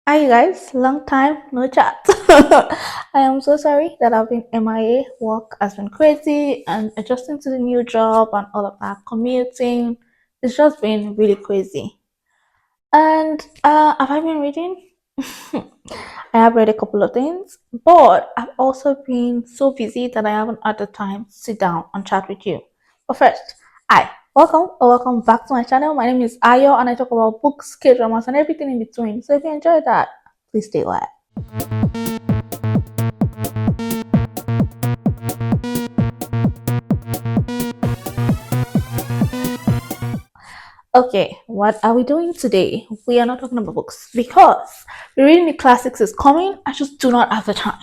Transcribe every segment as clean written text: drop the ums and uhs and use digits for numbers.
Hi guys, long time no chat. I am so sorry that I've been MIA. Work has been crazy and adjusting to the new job and all of that commuting. It's just been really crazy. And have I been reading? I have read a couple of things, but I've also been so busy that I haven't had the time to sit down and chat with you. But first, hi, welcome or welcome back to my channel. My name is Ayo and I talk about books, K-dramas, and everything in between. So if you enjoy that, please stay away. Okay, what are we doing today? We are not talking about books because reading the classics is coming. I just do not have the time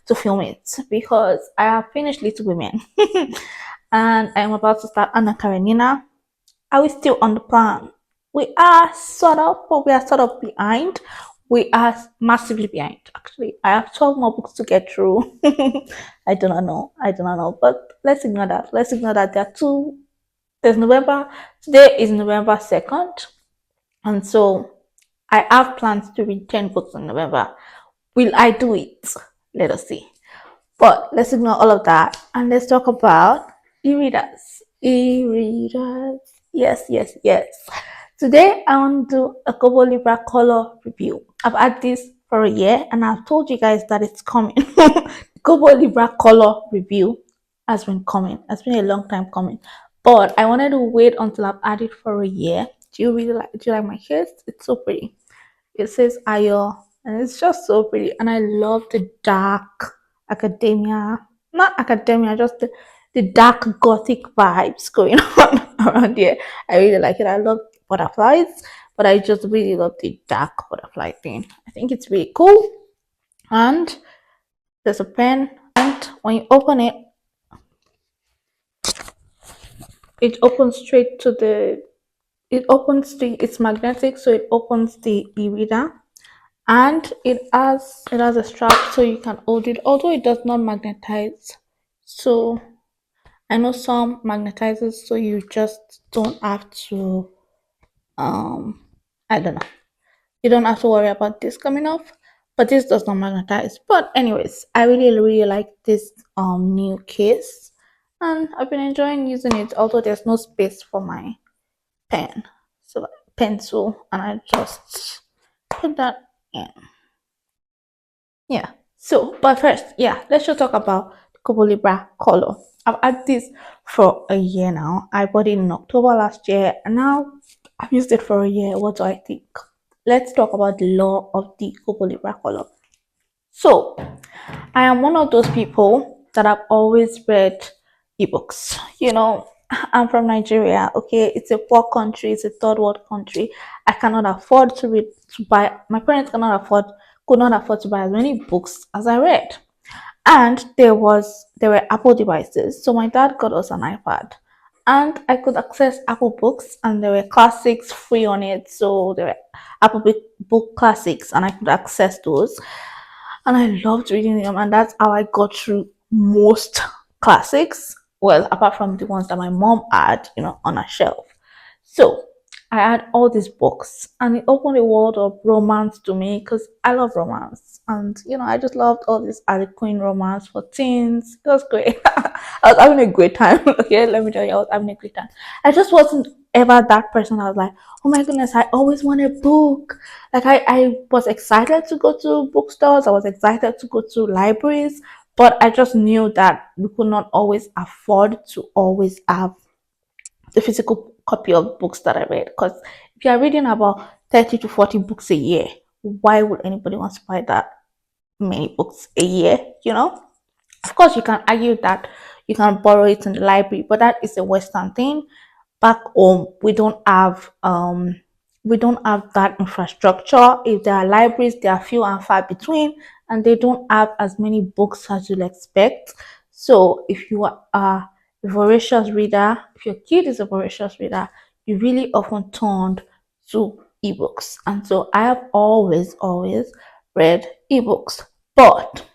to film it because I have finished Little Women and I am about to start Anna Karenina. Are we still on the plan? We are sort of, but we are sort of behind. We are massively behind, actually. I have 12 more books to get through. I do not know. I do not know. But let's ignore that. Let's ignore that. There are two. There's November. Today is November 2nd. And so I have plans to read 10 books in November. Will I do it? Let us see. But let's ignore all of that and let's talk about e-readers. E-readers. Yes, yes, yes. Today I want to do a Kobo Libra color review. I've had this for a year and I've told you guys that it's coming. Kobo Libra color review has been coming. It's been a long time coming. But I wanted to wait until I've had it for a year. Do you like my case? It's so pretty. It says Ayo and it's just so pretty. And I love the dark academia, not academia, just the dark gothic vibes going on around here. I really like it. I love butterflies, but I just really love the dark butterfly thing. I think it's really cool. And there's a pen, and when you open it, it opens straight to the. It's magnetic, so it opens the e-reader, and it has a strap so you can hold it, although it does not magnetize. So I know some magnetizes, so you just don't have to um I don't know, you don't have to worry about this coming off, but this does not magnetize. But anyways, I really like this new case and I've been enjoying using it, although there's no space for my pen, so pencil, and I just put that in. Yeah. So, but first, yeah, let's just talk about the Kobo Libra color. I've had this for a year now. I bought it in October last year, and now I've used it for a year. What do I think? Let's talk about the law of the Kobo Libra color. So, I am one of those people that have always read ebooks. I'm from Nigeria. Okay, it's a poor country. It's a third world country. I cannot afford to buy. My parents could not afford to buy as many books as I read. And there were Apple devices. So my dad got us an iPad, and I could access Apple Books, and there were classics free on it. So there were Apple Book Classics, and I could access those, and I loved reading them, and that's how I got through most classics. Well, apart from the ones that my mom had, on a shelf. So I had all these books, and it opened a world of romance to me because I love romance, and I just loved all this Harley Quinn romance for teens. It was great. I was having a great time. Okay, let me tell you, I was having a great time. I just wasn't ever that person. I was like, oh my goodness, I always want a book. Like I was excited to go to bookstores. I was excited to go to libraries, but I just knew that we could not always afford to always have the physical copy of books that I read. Because if you are reading about 30 to 40 books a year, why would anybody want to buy that many books a year? Of course, you can argue that you can borrow it in the library, but that is a Western thing. Back home, we don't have that infrastructure. If there are libraries, they are few and far between, and they don't have as many books as you'll expect. So if you are a voracious reader, if your kid is a voracious reader, you really often turned to ebooks. And so I have always read ebooks. But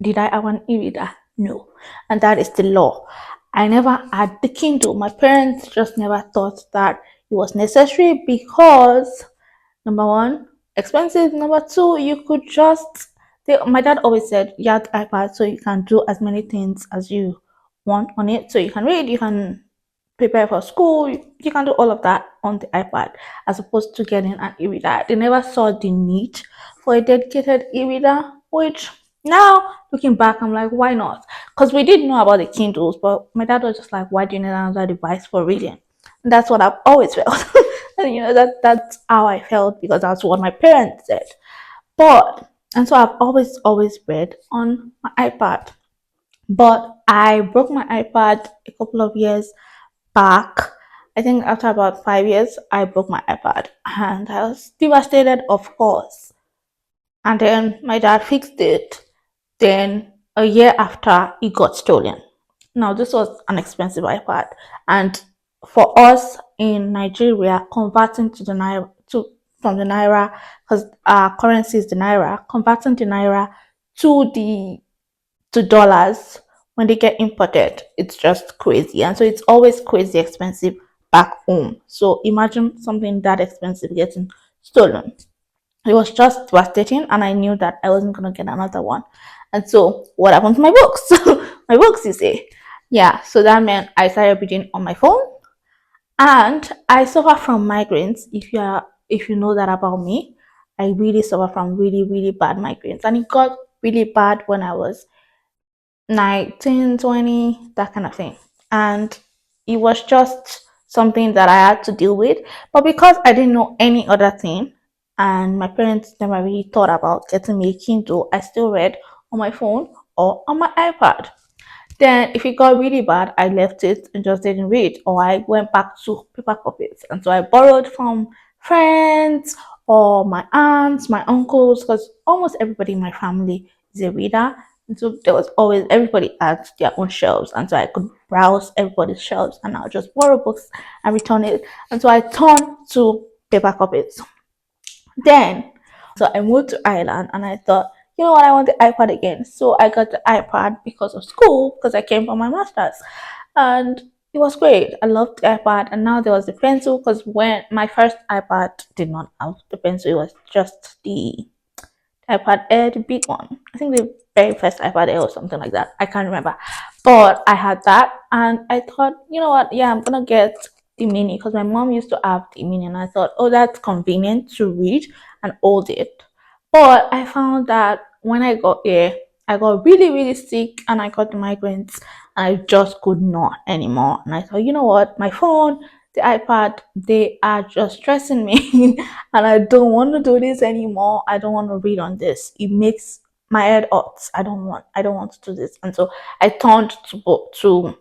did I have an e-reader? No. And that is the law. I never had the Kindle. My parents just never thought that it was necessary because, number one, expensive. Number two, you could just my dad always said you have the iPad so you can do as many things as you want on it. So you can read, you can prepare for school, you can do all of that on the iPad as opposed to getting an e-reader. They never saw the need for a dedicated e-reader, which now looking back, I'm like, why not? Because we did know about the Kindles, but my dad was just like, why do you need another device for reading? And that's what I've always felt. And that's how I felt because that's what my parents said. But and so I've always read on my iPad. But I broke my iPad a couple of years back. I think after about 5 years, I broke my iPad and I was devastated, of course. And then my dad fixed it. Then a year after, it got stolen. Now, this was an expensive iPad, and for us in Nigeria, converting to the naira to from the naira, because our currency is the naira, converting the naira to the to dollars when they get imported, it's just crazy, and so it's always crazy expensive back home. So imagine something that expensive getting stolen. It was just devastating, and I knew that I wasn't gonna get another one. And so what happened to my books? My books, you say. Yeah, so that meant I started reading on my phone, and I suffer from migraines. If you know that about me, I really suffer from really bad migraines, and it got really bad when I was 19, 20, that kind of thing. And it was just something that I had to deal with. But because I didn't know any other thing, and my parents never really thought about getting me a Kindle, I still read on my phone or on my iPad. Then, if it got really bad, I left it and just didn't read, or I went back to paper copies. And so I borrowed from friends or my aunts, my uncles, because almost everybody in my family is a reader. And so there was always everybody had their own shelves, and so I could browse everybody's shelves and I'll just borrow books and return it. And so I turned to paper copies. Then, so I moved to Ireland and I thought, you know what, I want the iPad again. So I got the iPad because of school, because I came for my master's. And it was great. I loved the iPad. And now there was the pencil, because when my first iPad did not have the pencil, it was just the iPad Air, the big one. I think the very first iPad Air or something like that. I can't remember. But I had that and I thought, you know what? Yeah, I'm gonna get the mini because my mom used to have the mini and I thought, oh, that's convenient to read and hold it. But I found that when I got here, I got really sick and I got the migraines and I just could not anymore. And I thought, you know what? My phone, the iPad, they are just stressing me and I don't want to do this anymore. I don't want to read on this. It makes my head hot. I don't want to do this. And so I turned to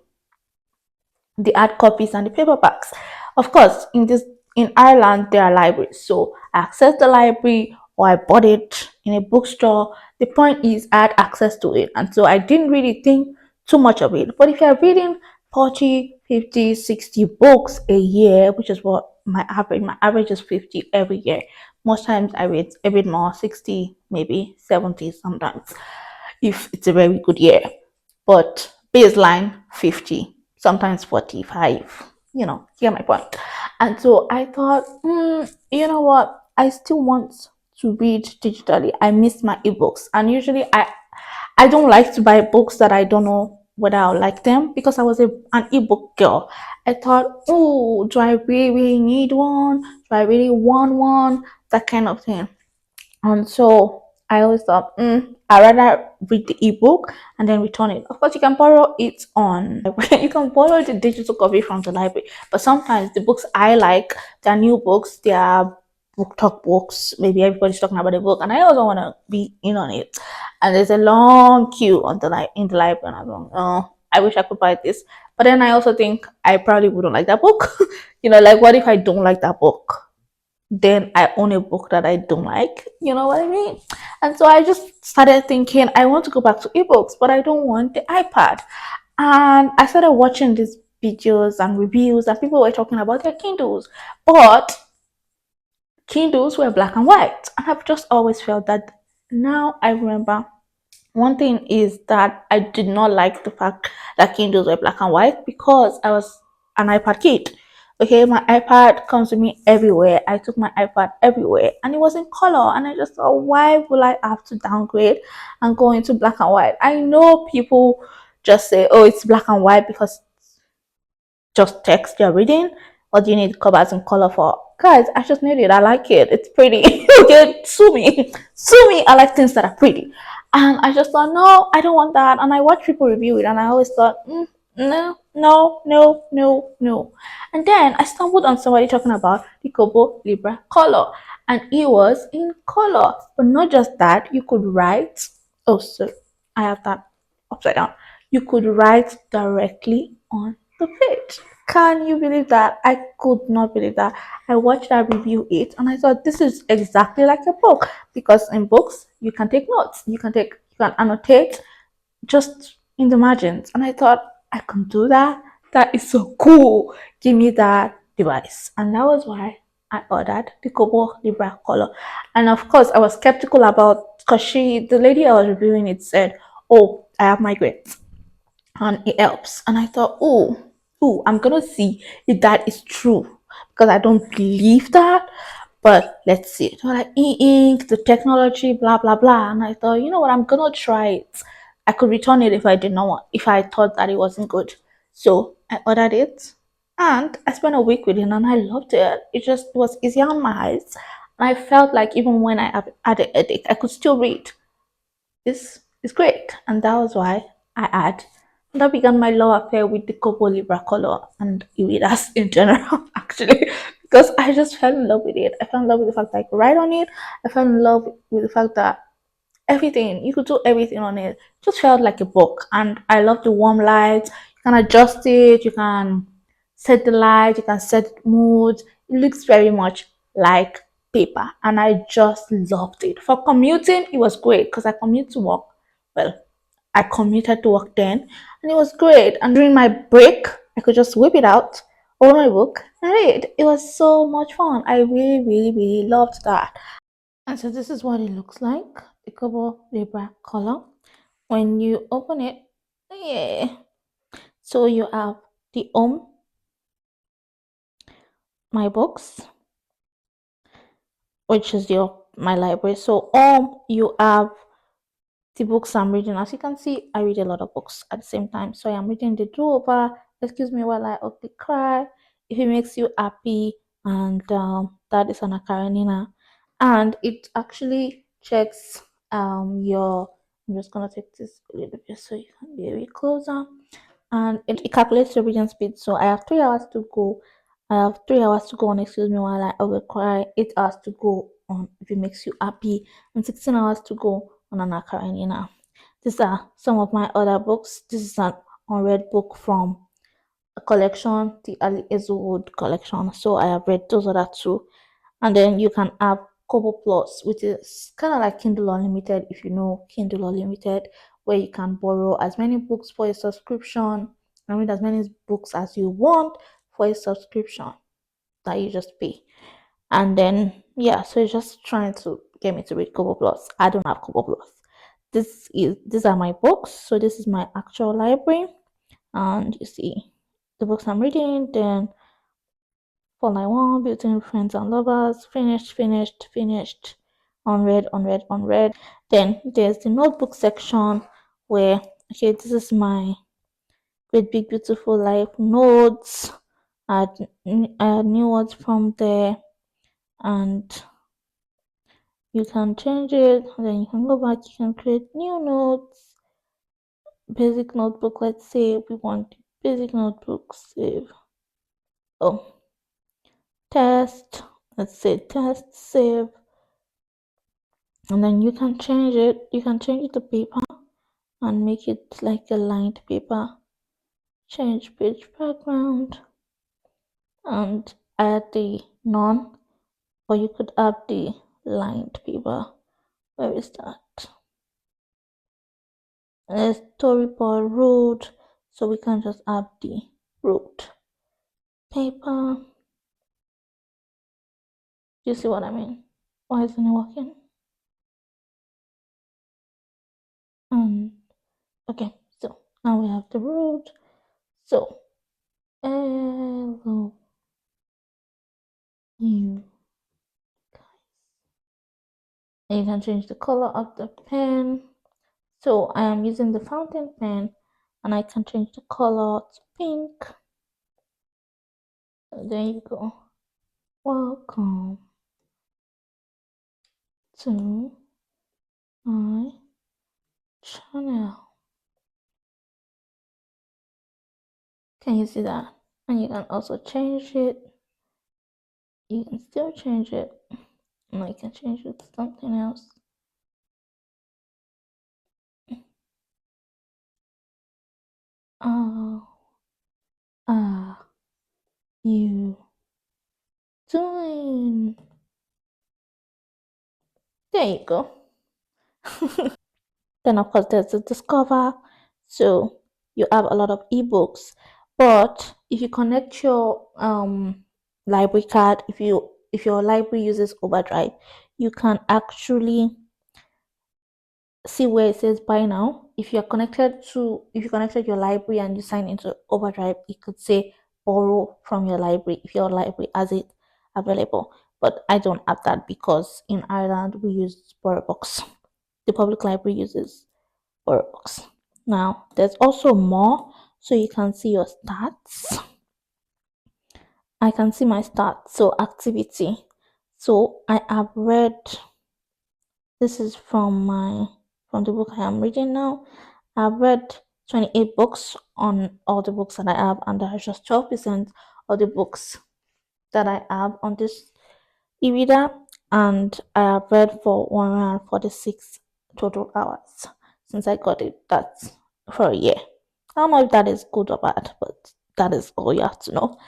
the hard copies and the paperbacks. Of course, in Ireland there are libraries, so I accessed the library or I bought it in a bookstore. The point is I had access to it, and so I didn't really think too much of it. But if you're reading 40, 50, 60 books a year, which is what my average is 50 every year. Most times I read a bit more, 60, maybe 70 sometimes, if it's a very good year. But baseline 50, sometimes 45. You get my point. And so I thought, you know what? I still want to read digitally. I miss my ebooks, and usually I don't like to buy books that I don't know whether I'll like them because I was an ebook girl. I thought, oh, do I really need one? Do I really want one? That kind of thing. And so I always thought, I rather read the ebook and then return it. Of course, you can borrow it on, you can borrow the digital copy from the library. But sometimes the books I like, they're new books, they are book talk books. Maybe everybody's talking about the book, and I also want to be in on it. And there's a long queue on in the library, and I'm going, oh, I wish I could buy this. But then I also think I probably wouldn't like that book. Like what if I don't like that book? Then I own a book that I don't like. You know what I mean? And so I just started thinking, I want to go back to ebooks, but I don't want the iPad. And I started watching these videos and reviews, and people were talking about their Kindles. But Kindles were black and white. And I've just always felt that now I remember one thing is that I did not like the fact that Kindles were black and white because I was an iPad kid. Okay, my iPad comes with me everywhere. I took my iPad everywhere and it was in color. And I just thought, why will I have to downgrade and go into black and white? I know people just say, oh, it's black and white because just text you're reading, or do you need covers in color for? Guys, I just need it. I like it. It's pretty. Okay, sue me. Sue me. I like things that are pretty. And I just thought, no, I don't want that. And I watched people review it and I always thought, no, no, no, no, no. And then I stumbled on somebody talking about the Kobo Libra color. And it was in color. But not just that, you could write. Oh, so I have that upside down. You could write directly on the page. Can you believe that? I could not believe that. I watched that review it and I thought this is exactly like a book, because in books you can take notes, you can annotate just in the margins. And I thought I can do that. That is so cool. Give me that device. And that was why I ordered the Kobo Libra color. And of course I was skeptical about, because the lady I was reviewing it said, oh, I have migraines and it helps. And I thought, I'm gonna see if that is true, because I don't believe that. But let's see. So like e-ink, the technology, blah blah blah. And I thought, you know what, I'm gonna try it. I could return it if I did not want, if I thought that it wasn't good. So I ordered it and I spent a week with it and I loved it. It just was easier on my eyes. And I felt like even when I had a headache, I could still read. This is great. And that was why I had that began my love affair with the Kobo Libra color and Iridas in general, actually, because I just fell in love with it. I fell in love with the fact that I could write on it. I fell in love with the fact that everything, you could do everything on it. Just felt like a book. And I love the warm light. You can adjust it, you can set the light, you can set mood. It looks very much like paper. And I just loved it. For commuting, it was great because I commute to work. Well, I commuted to work then and it was great. And during my break, I could just whip it out, open my book, and read. It was so much fun. I really, really, really loved that. And so this is what it looks like, the Kobo Libra color. When you open it, yeah. So you have the home, my books, which is your my library. So you have the books I'm reading. As you can see, I read a lot of books at the same time. So I am reading the do over. Excuse me while I ugly cry. If it makes you happy, and that is an Karenina, and it actually checks your. I'm just gonna take this a little bit so you can be a bit closer, and it calculates your reading speed. So I have 3 hours to go. I have 3 hours to go on. Excuse me while I ugly cry. 8 hours to go on if it makes you happy, and 16 hours to go on an Karenina. These are some of my other books. This is an unread book from a collection, the Ali Ezelwood collection. So I have read those other two. And then you can have Kobo Plus, which is kind of like Kindle Unlimited, if you know Kindle Unlimited, where you can borrow as many books for a subscription and read as many books as you want for a subscription that you just pay. And then yeah, so it's just trying to get me to read Kobo Plus. I don't have Kobo Plus. These are my books. So this is my actual library, and you see the books I'm reading. Then Fall I Want, Between Friends and Lovers, finished, finished, finished, unread, unread, unread. Then there's the notebook section where okay, this is my Great Big Beautiful Life notes. I had new words from there, and you can change it, and then you can go back, you can create new notes. Basic notebook, let's say we want basic notebook, save. Oh, test, let's say test, save. And then you can change it, you can change it to paper and make it like a lined paper. Change page background and add the none, or you could add the lined paper. Where is that? A storyboard road, so we can just add the road paper. Do you see what I mean? Why isn't it working? Okay, so now we have the road. So hello, you guys. And you can change the color of the pen. So I am using the fountain pen and I can change the color to pink. So there you go. Welcome to my channel. Can you see that? And you can also change it. You can still change it. And I can change it to something else. Oh, are you doing? There you go. Then of course there's the Discover. So you have a lot of ebooks. But if you connect your library card, if your library uses Overdrive, you can actually see where it says buy now. If you connected your library and you sign into Overdrive, it could say borrow from your library if your library has it available. But I don't have that because in Ireland we use BorrowBox. The public library uses BorrowBox. Now there's also more, so you can see your stats. I can see my stats. So activity. So I have read. This is from the book I am reading now. I've read 28 books on all the books that I have, and there's just 12% of the books that I have on this e-reader, and I have read for 146 total hours since I got it. That's for a year. I don't know if that is good or bad, but that is all you have to know.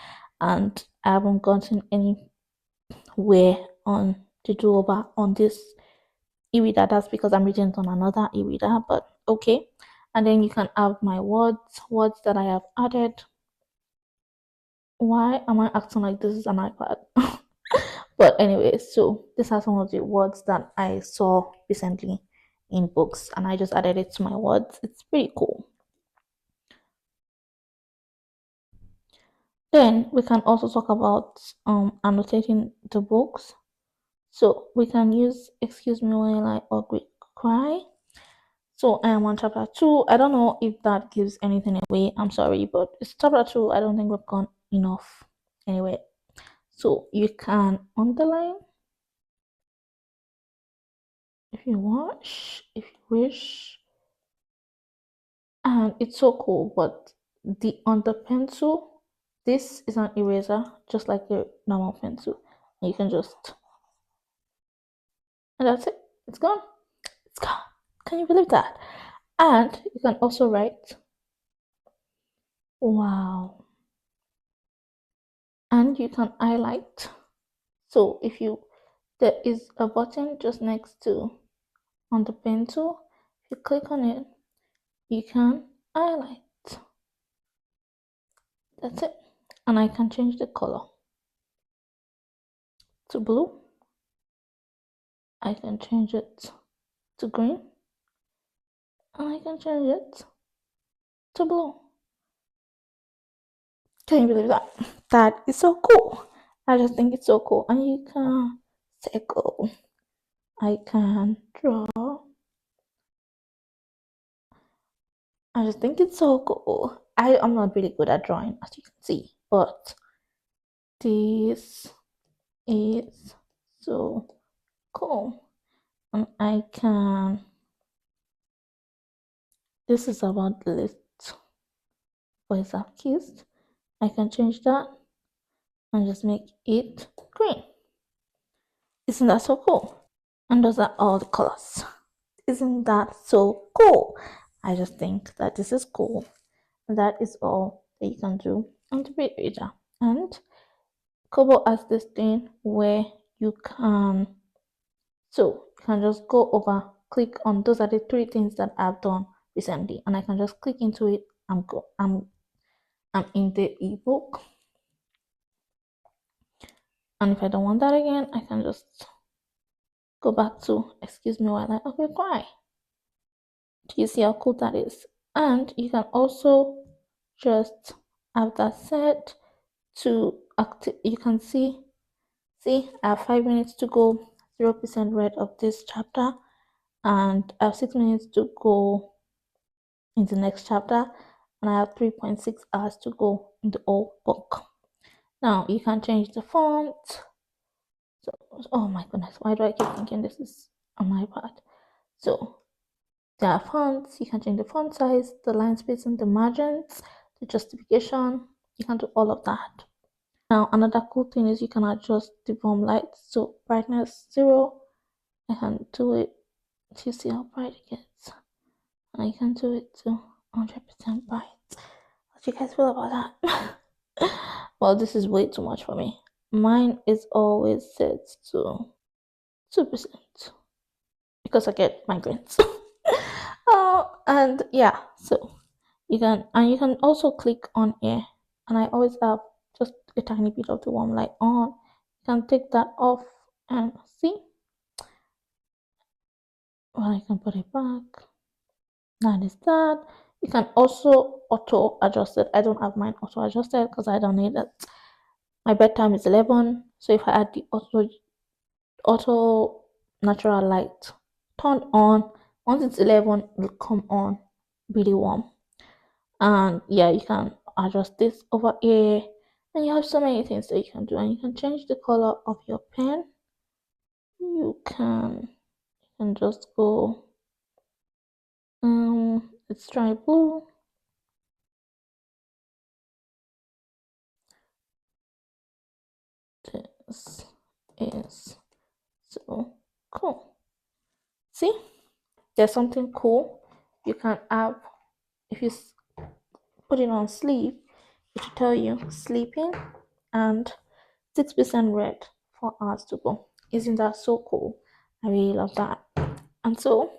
And I haven't gotten anywhere on the do over on this e-reader. That's because I'm reading it on another e-reader, but okay. And then you can have my words that I have added. Why am I acting like this is an iPad? But anyway, so these are some of the words that I saw recently in books, and I just added it to my words. It's pretty cool. Then we can also talk about annotating the books. So we can use excuse me while I ugly cry. So I am on chapter 2. I don't know if that gives anything away. I'm sorry, but it's chapter 2. I don't think we've gone enough. Anyway, so you can underline if you wish, if you wish. And it's so cool, but on the pencil, this is an eraser, just like the normal pencil. And you can just, and that's it. It's gone. It's gone. Can you believe that? And you can also write, wow. And you can highlight. So if you there is a button just next to on the pencil. If you click on it, you can highlight. That's it. And I can change the color to blue. I can change it to green. And I can change it to blue. Can you believe that? That is so cool. I just think it's so cool. And you can circle. I can draw. I just think it's so cool. I'm not really good at drawing, as you can see, but this is so cool. And I can, this is about the list voice I've kissed. I can change that and just make it green. Isn't that so cool? And those are all the colors. Isn't that so cool? I just think that this is cool. And that is all that you can do on the reader. And Kobo has this thing where you can, so you can just go over, click on, those are the 3 things that I've done recently, and I can just click into it. I'm in the ebook, and if I don't want that again, I can just go back to excuse me while I okay cry. Do you see how cool that is? And you can also just have that set to active. You can see See, I have 5 minutes to go, 0% read of this chapter, and I have 6 minutes to go in the next chapter, and I have 3.6 hours to go in the whole book. Now you can change the font. So, oh my goodness, why do I keep thinking this is on my iPad? So there are fonts. You can change the font size, the line spacing, the margins, the justification. You can do all of that. Now another cool thing is you can adjust the volume light. So brightness 0, I can do it to see how bright it gets. And I can do it to 100% bright. What do you guys feel about that? Well, this is way too much for me. Mine is always set to 2% because I get migraines. And yeah, so you can also click on here, and I always have just a tiny bit of the warm light on. You can take that off and see. Well, I can put it back. That is that. You can also auto adjust it. I don't have mine auto adjusted because I don't need it. My bedtime is 11, so if I add the auto natural light turned on, once it's 11, it'll come on really warm. And yeah, you can adjust this over here, and you have so many things that you can do. And you can change the color of your pen. You can just go let's try blue. This is so cool. See, there's something cool you can have. If you put it on sleep, it will tell you sleeping and 6% red, 4 hours to go. Isn't that so cool? I really love that. And so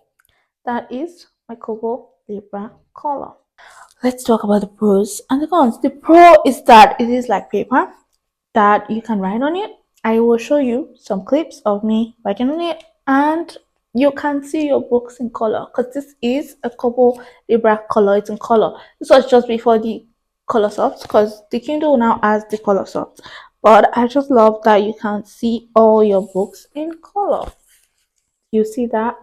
that is my Kobo Libra color. Let's talk about the pros and the cons. The pro is that it is like paper that you can write on it. I will show you some clips of me writing on it, and you can see your books in color because this is a Kobo Libra color. It's in color. This was just before the color softs because the Kindle now has the color softs. But I just love that you can see all your books in color. You see that?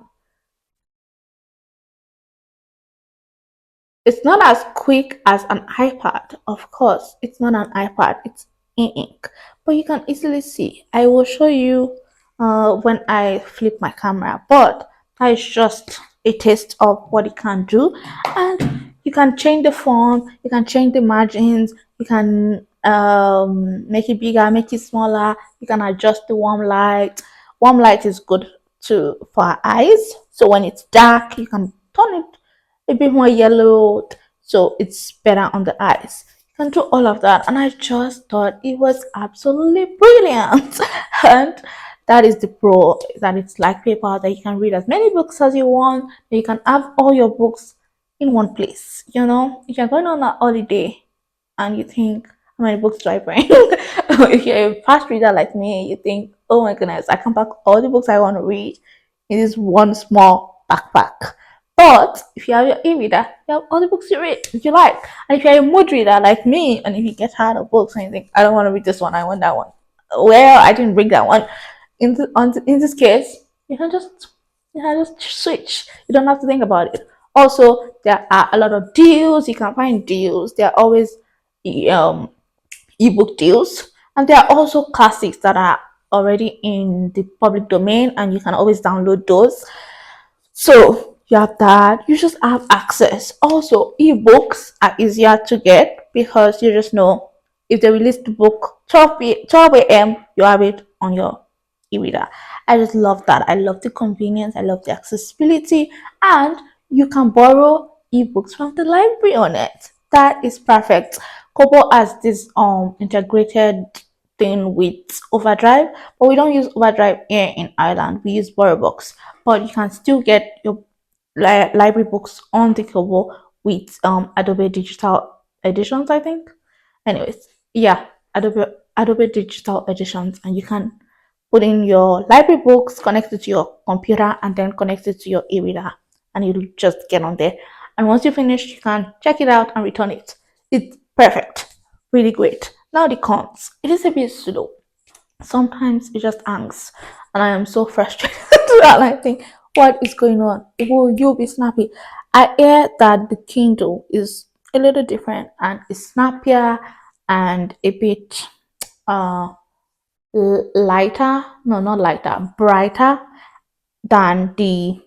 It's not as quick as an iPad, of course. It's not an iPad, it's ink, but you can easily see. I will show you when I flip my camera, but that is just a taste of what it can do. And you can change the font, you can change the margins, you can make it bigger, make it smaller, you can adjust the warm light. Warm light is good for our eyes, so when it's dark, you can turn it a bit more yellowed so it's better on the eyes. You can do all of that, and I just thought it was absolutely brilliant. And that is the pro, that it's like paper, that you can read as many books as you want, that you can have all your books in one place. If you're going on a holiday and you think, how many books do I bring? If you're a fast reader like me, you think, oh my goodness, I can pack all the books I want to read in this one small backpack. But if you have your e-reader, you have all the books you read if you like. And if you're a mood reader like me, and if you get tired of books and you think, I don't want to read this one, I want that one. Well, I didn't bring that one. In this case, you can just switch. You don't have to think about it. Also, there are a lot of deals. You can find deals. There are always um ebook deals, and there are also classics that are already in the public domain, and you can always download those. So you have that. You just have access. Also, ebooks are easier to get because you just know if they release the book 12 a.m., you have it on your e-reader. I just love that. I love the convenience. I love the accessibility, and you can borrow ebooks from the library on it. That is perfect. Kobo has this integrated thing with Overdrive, but we don't use Overdrive here in Ireland. We use BorrowBox, but you can still get your library books on the Kobo with Adobe Digital Editions, I think. Anyways, yeah, Adobe Digital Editions, and you can put in your library books, connect it to your computer, and then connect it to your e-reader, and it'll just get on there. And once you finish, you can check it out and return it. It's perfect, really great. Now the cons. It is a bit slow. Sometimes it just hangs, and I am so frustrated. And I think, what is going on? Will you be snappy? I hear that the Kindle is a little different and is snappier and a bit uh lighter, no, not lighter, brighter than the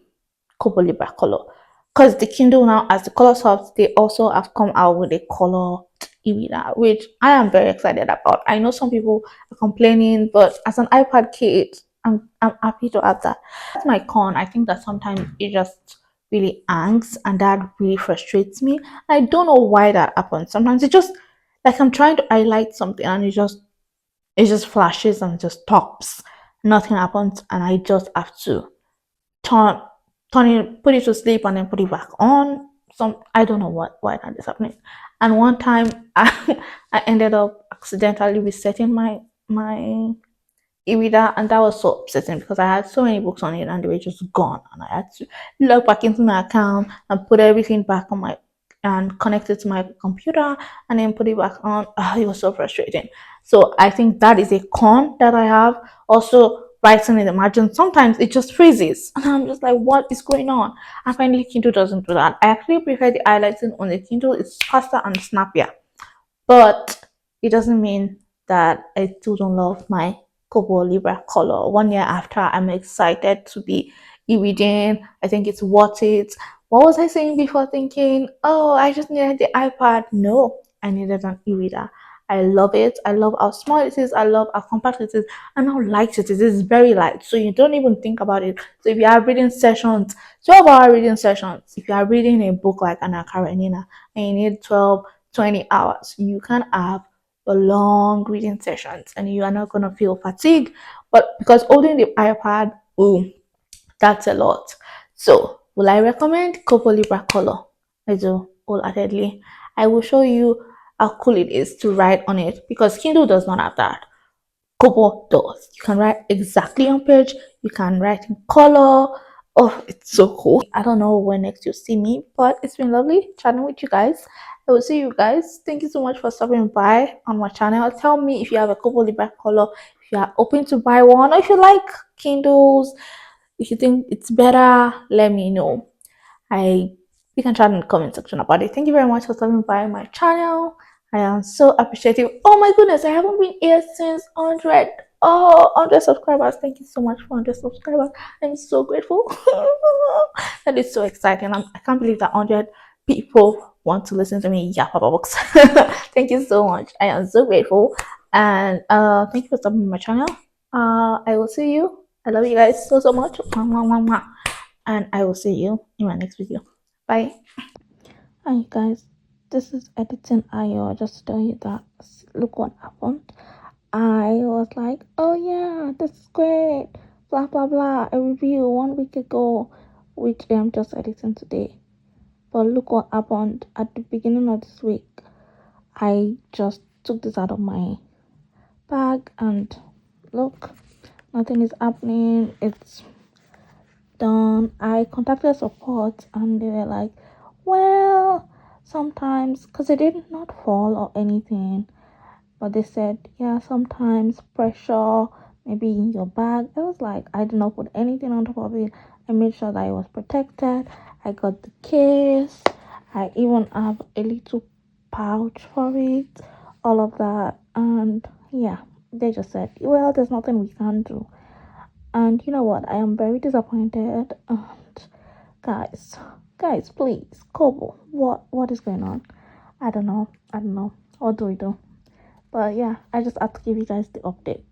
Kobo Libra color. Because the Kindle now, as the color swaps, they also have come out with a color e-reader, which I am very excited about. I know some people are complaining, but as an iPad kid, I'm happy to have that. That's my con. I think that sometimes it just really hangs, and that really frustrates me. I don't know why that happens. Sometimes it just like I'm trying to highlight something and it just flashes and just stops. Nothing happens, and I just have to turn turn it, put it to sleep, and then put it back on. Some I don't know why that is happening. And one time I ended up accidentally resetting my e-reader, and that was so upsetting because I had so many books on it and they were just gone, and I had to log back into my account and put everything back on my and connect it to my computer and then put it back on. It was so frustrating. So I think that is a con that I have. Also, writing in the margin, sometimes it just freezes and I'm just like, what is going on? And finally Kindle doesn't do that. I actually prefer the highlighting on the Kindle. It's faster and snappier, but it doesn't mean that I still don't love my Kobo Libra color. 1 year after, I'm excited to be e-reading. I think it's worth it. What was I saying before thinking, oh, I just needed the iPad? No, I needed an e-reader. I love it. I love how small it is. I love how compact it is and how light it is. It's very light. So you don't even think about it. So if you are reading sessions, 12-hour reading sessions, if you are reading a book like Anna Karenina and you need 20 hours, you can have a long reading sessions and you are not going to feel fatigued. But because holding the iPad, oh, that's a lot. So will I recommend Kobo Libra color? I do wholeheartedly. I will show you how cool it is to write on it because Kindle does not have that. Kobo does. You can write exactly on page. You can write in color. Oh, it's so cool. I don't know when next you'll see me, but it's been lovely chatting with you guys. I will see you guys. Thank you so much for stopping by on my channel. Tell me if you have a Kobo Libra color, if you are open to buy one, or if you like Kindles, if you think it's better, let me know. I We can chat in the comment section about it. Thank you very much for stopping by my channel. I am so appreciative. Oh my goodness, I haven't been here since 100. Oh, 100 subscribers. Thank you so much for 100 subscribers. I'm so grateful. That is so exciting. I can't believe that 100 people want to listen to me yap about books. Thank you so much. I am so grateful. And thank you for stopping by my channel. I will see you. I love you guys so much. And I will see you in my next video. Bye. Hi guys, this is editing Ayo. Just to tell you that look what happened. I was like, oh yeah, this is great, blah blah blah. A review 1 week ago, which I'm just editing today. But look what happened at the beginning of this week. I just took this out of my bag and look, nothing is happening. It's done. I contacted support and they were like, well, sometimes, because it did not fall or anything, but they said, yeah, sometimes pressure maybe in your bag. I was like, I did not put anything on top of it. I made sure that it was protected. I got the case. I even have a little pouch for it, all of that. And yeah, they just said, well, there's nothing we can do. And you know what? I am very disappointed. And guys, please, Kobo, what is going on? I don't know. I don't know. What do we do? But yeah, I just have to give you guys the update.